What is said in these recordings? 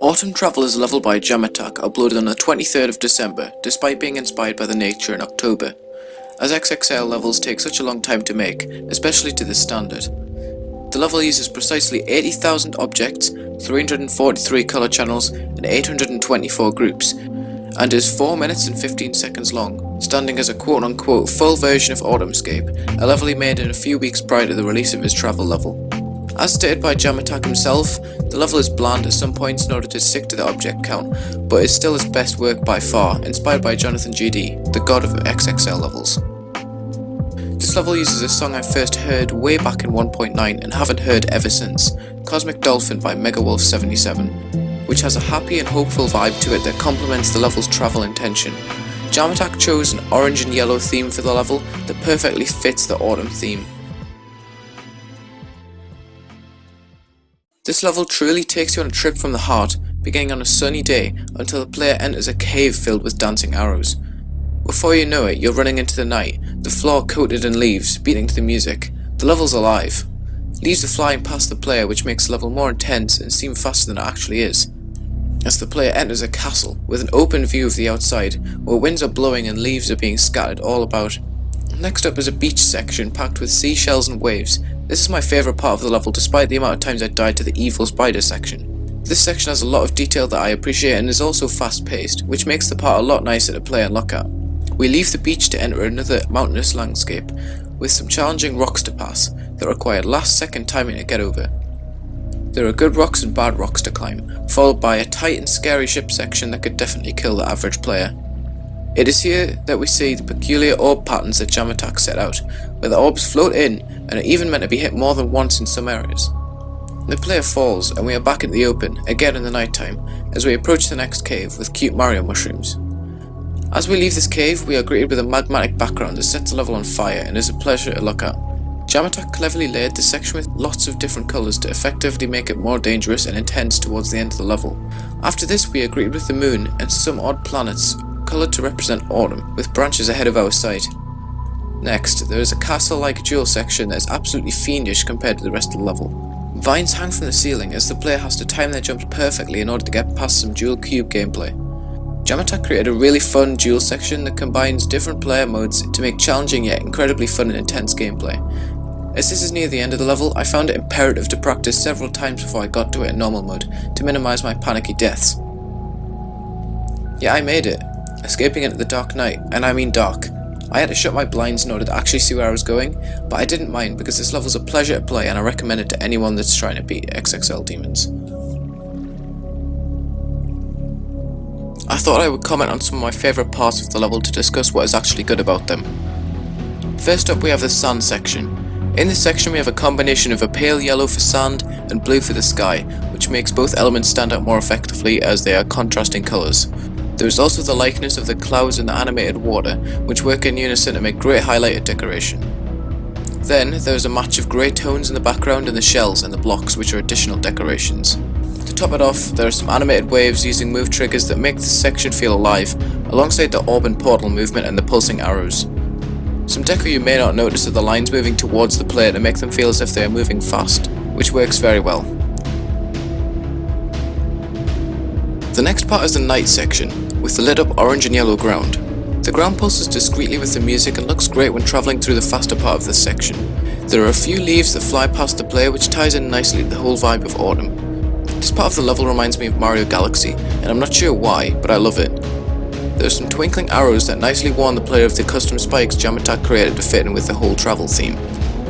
Autumn Travel is a level by JamAttack uploaded on the 23rd of December, despite being inspired by the nature in October, as XXL levels take such a long time to make, especially to this standard. The level uses precisely 80,000 objects, 343 colour channels, and 824 groups, and is 4 minutes and 15 seconds long, standing as a quote-unquote full version of Autumnscape, a level he made in a few weeks prior to the release of his travel level. As stated by JamAttack himself, the level is bland at some points in order to stick to the object count, but is still his best work by far, inspired by JonathanGD, the god of XXL levels. This level uses a song I first heard way back in 1.9 and haven't heard ever since, Cosmic Dolphin by MegaWolf77, which has a happy and hopeful vibe to it that complements the level's travel intention. JamAttack chose an orange and yellow theme for the level that perfectly fits the autumn theme. This level truly takes you on a trip from the heart, beginning on a sunny day until the player enters a cave filled with dancing arrows. Before you know it, you're running into the night, the floor coated in leaves, beating to the music. The level's alive. Leaves are flying past the player, which makes the level more intense and seem faster than it actually is, as the player enters a castle with an open view of the outside, where winds are blowing and leaves are being scattered all about. Next up is a beach section packed with seashells and waves. This is my favourite part of the level despite the amount of times I died to the evil spider section. This section has a lot of detail that I appreciate and is also fast paced, which makes the part a lot nicer to play and look at. We leave the beach to enter another mountainous landscape, with some challenging rocks to pass that require last second timing to get over. There are good rocks and bad rocks to climb, followed by a tight and scary ship section that could definitely kill the average player. It is here that we see the peculiar orb patterns that JamAttack set out, where the orbs float in and are even meant to be hit more than once in some areas. The player falls and we are back in the open, again in the night time, as we approach the next cave with cute Mario mushrooms. As we leave this cave, we are greeted with a magmatic background that sets the level on fire and is a pleasure to look at. JamAttack cleverly layered this section with lots of different colours to effectively make it more dangerous and intense towards the end of the level. After this, we are greeted with the moon and some odd planets, coloured to represent autumn, with branches ahead of our sight. Next, there is a castle-like jewel section that is absolutely fiendish compared to the rest of the level. Vines hang from the ceiling as the player has to time their jumps perfectly in order to get past some dual cube gameplay. JamAttack created a really fun duel section that combines different player modes to make challenging yet incredibly fun and intense gameplay. As this is near the end of the level, I found it imperative to practice several times before I got to it in normal mode, to minimise my panicky deaths. Yeah, I made it, escaping into the dark night, and I mean dark. I had to shut my blinds in order to actually see where I was going, but I didn't mind because this level's a pleasure to play and I recommend it to anyone that's trying to beat XXL demons. I thought I would comment on some of my favourite parts of the level to discuss what is actually good about them. First up, we have the sand section. In this section we have a combination of a pale yellow for sand and blue for the sky, which makes both elements stand out more effectively as they are contrasting colours. There is also the likeness of the clouds and the animated water, which work in unison to make great highlighted decoration. Then there is a match of grey tones in the background and the shells and the blocks, which are additional decorations. To top it off, there are some animated waves using move triggers that make this section feel alive, alongside the orb and portal movement and the pulsing arrows. Some deco you may not notice are the lines moving towards the player to make them feel as if they are moving fast, which works very well. The next part is the night section, with the lit up orange and yellow ground. The ground pulses discreetly with the music and looks great when travelling through the faster part of this section. There are a few leaves that fly past the player, which ties in nicely to the whole vibe of autumn. This part of the level reminds me of Mario Galaxy, and I'm not sure why, but I love it. There are some twinkling arrows that nicely warn the player of the custom spikes JamAttack created to fit in with the whole travel theme.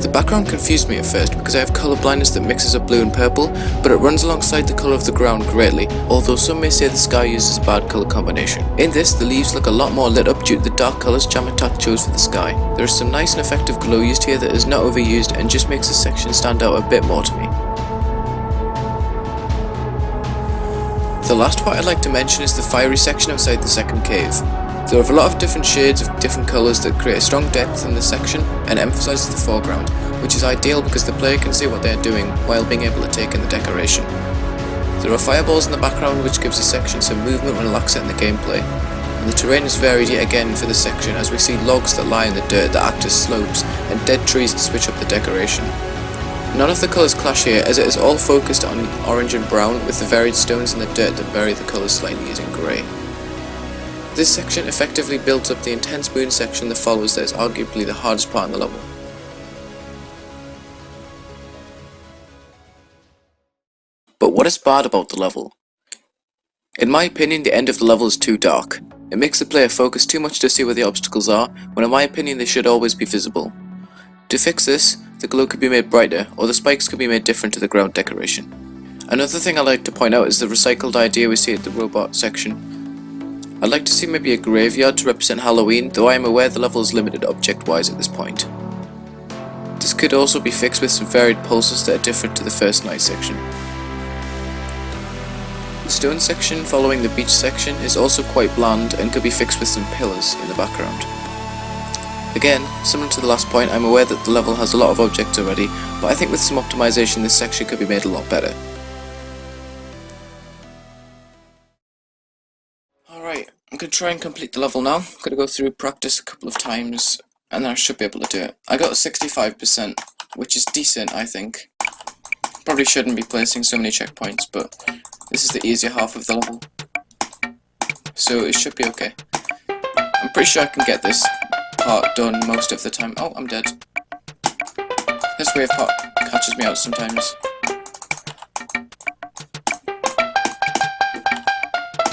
The background confused me at first because I have colour blindness that mixes up blue and purple, but it runs alongside the colour of the ground greatly, although some may say the sky uses a bad colour combination. In this, the leaves look a lot more lit up due to the dark colours JamAttack chose for the sky. There is some nice and effective glow used here that is not overused and just makes this section stand out a bit more to me. The last part I'd like to mention is the fiery section outside the second cave. There are a lot of different shades of different colours that create a strong depth in this section and emphasises the foreground, which is ideal because the player can see what they are doing while being able to take in the decoration. There are fireballs in the background which gives the section some movement when lacks it in the gameplay, and the terrain is varied yet again for this section as we see logs that lie in the dirt that act as slopes and dead trees to switch up the decoration. None of the colours clash here, as it is all focused on orange and brown, with the varied stones in the dirt that vary the colours slightly using grey. This section effectively builds up the intense moon section that follows that is arguably the hardest part in the level. But what is bad about the level? In my opinion, the end of the level is too dark. It makes the player focus too much to see where the obstacles are, when in my opinion they should always be visible. To fix this, the glow could be made brighter, or the spikes could be made different to the ground decoration. Another thing I like to point out is the recycled idea we see at the robot section. I'd like to see maybe a graveyard to represent Halloween, though I am aware the level is limited object-wise at this point. This could also be fixed with some varied pulses that are different to the first night section. The stone section following the beach section is also quite bland and could be fixed with some pillars in the background. Again, similar to the last point, I'm aware that the level has a lot of objects already, but I think with some optimization this section could be made a lot better. Alright, I'm going to try and complete the level now. I'm going to go through practice a couple of times and then I should be able to do it. I got 65%, which is decent I think. Probably shouldn't be placing so many checkpoints, but this is the easier half of the level, so it should be okay. I'm pretty sure I can get this part done most of the time. Oh, I'm dead. This wave part catches me out sometimes.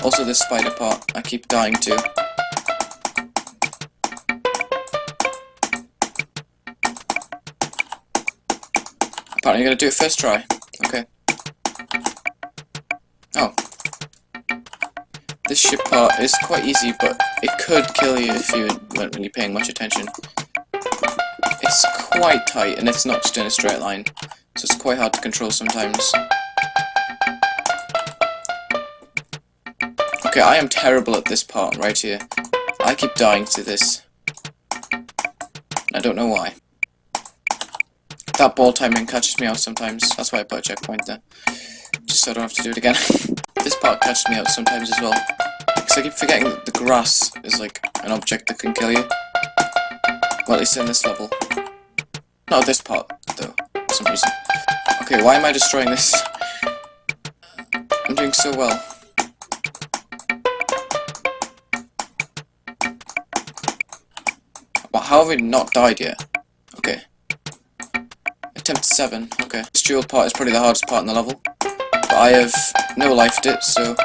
Also this spider part, I keep dying to. Apparently you're gonna do it first try. Okay. Oh. This ship part is quite easy, but it could kill you if you weren't really paying much attention. It's quite tight, and it's not just in a straight line, so it's quite hard to control sometimes. Okay, I am terrible at this part right here. I keep dying to this. I don't know why. That ball timing catches me out sometimes, that's why I put a checkpoint there. Just so I don't have to do it again. This part catches me out sometimes as well. Because I keep forgetting that the grass is like an object that can kill you. Well, at least in this level. Not this part, though, for some reason. Okay, why am I destroying this? I'm doing so well. Well, how have we not died yet? Okay. Attempt 7, okay. This dual part is probably the hardest part in the level. But I have no-lifed it, so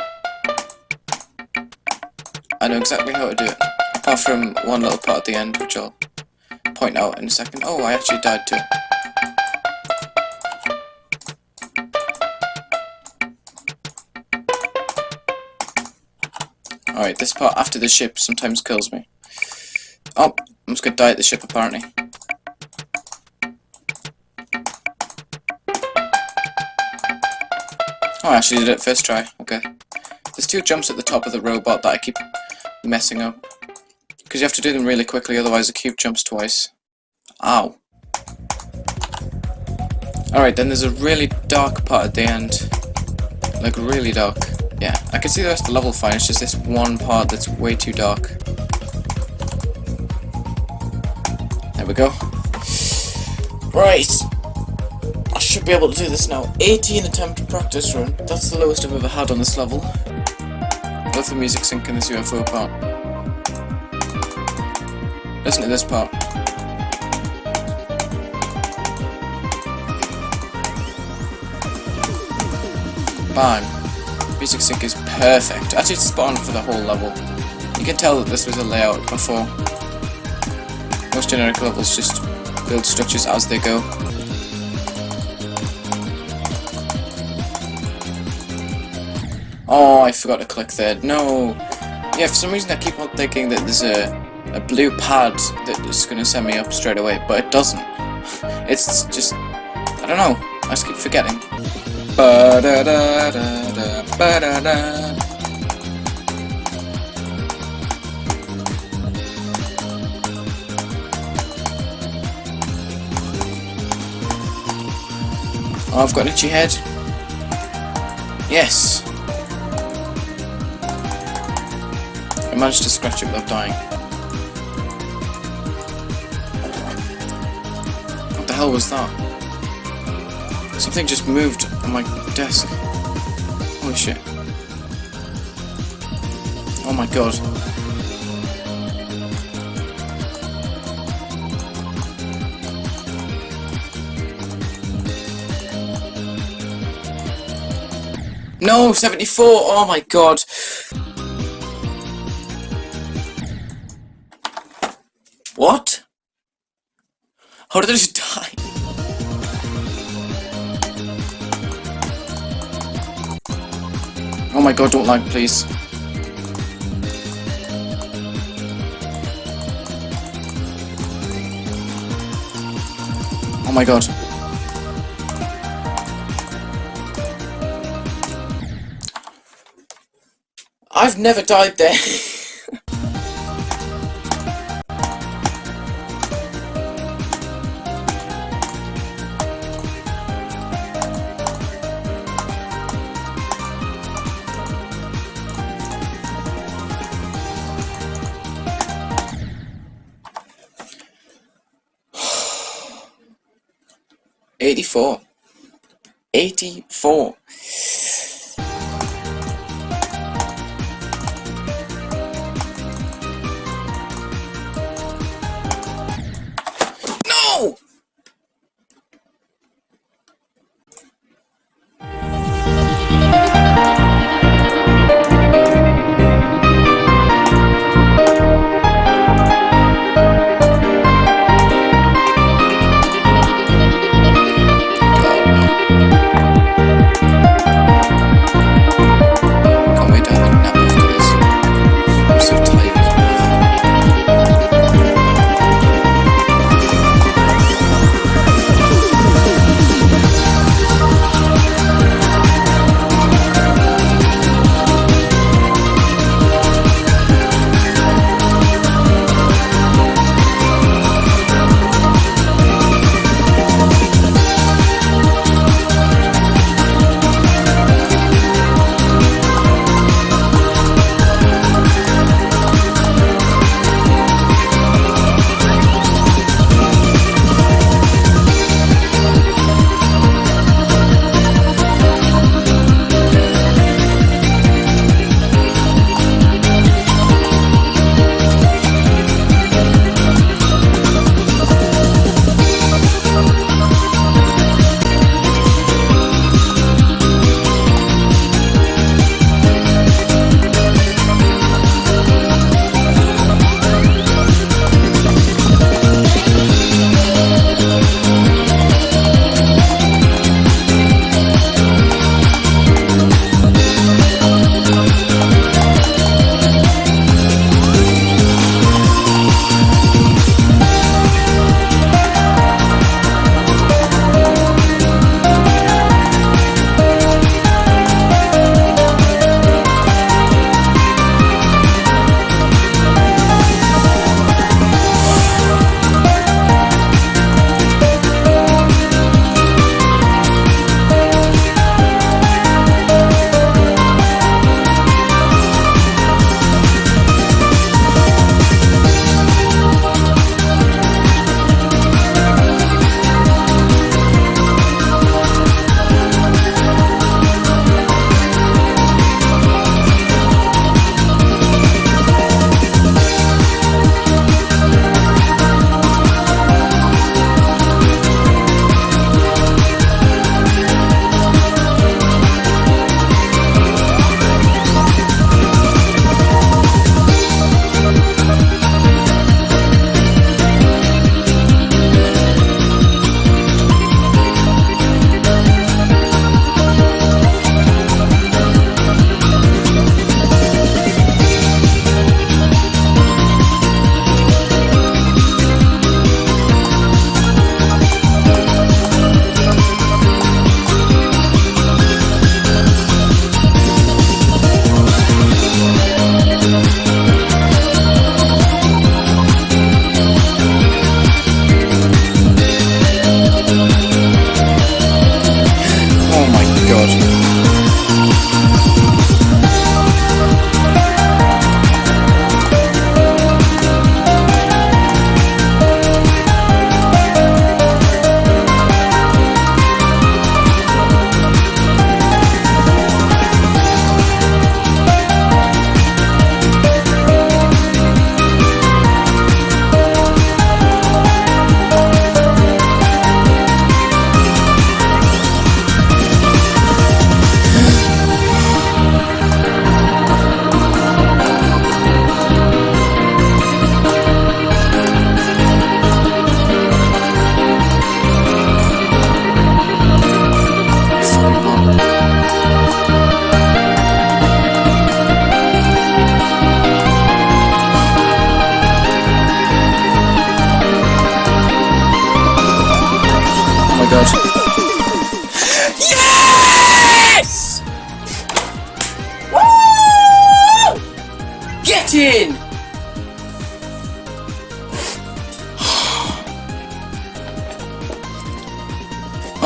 I know exactly how to do it. Apart from one little part at the end, which I'll point out in a second. Oh, I actually died too. Alright, this part after the ship sometimes kills me. Oh, I'm just gonna die at the ship apparently. Oh, I actually did it first try, okay. There's 2 jumps at the top of the robot that I keep messing up. Because you have to do them really quickly, otherwise the cube jumps twice. Ow. Alright, then there's a really dark part at the end. Like, really dark. Yeah, I can see the rest of the level fine, it's just this one part that's way too dark. There we go. Right. I should be able to do this now. 18 attempt practice run. That's the lowest I've ever had on this level. Love the music sync in this UFO part. Listen to this part. Bang. Music sync is perfect. Actually, it's spot on for the whole level. You can tell that this was a layout before. Most generic levels just build structures as they go. Oh, I forgot to click there. No. Yeah, for some reason I keep on thinking that there's a blue pad that is going to send me up straight away, but it doesn't. It's just, I don't know. I just keep forgetting. Ba-da-da-da-da, ba-da-da. Oh, I've got an itchy head. Yes. I managed to scratch it without dying. What the hell was that? Something just moved on my desk. Holy shit. Oh my god. No, 74! Oh my god! What? How did I just die? Oh my god, don't lag, please. Oh my god. I've never died there. $84. $84. No!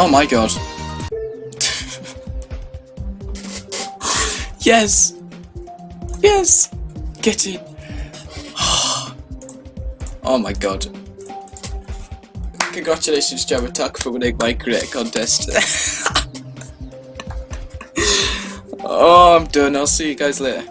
Oh my god. Yes! Yes! Get it! Oh my god. Congratulations, JamAttack, for winning my create contest. Oh, I'm done. I'll see you guys later.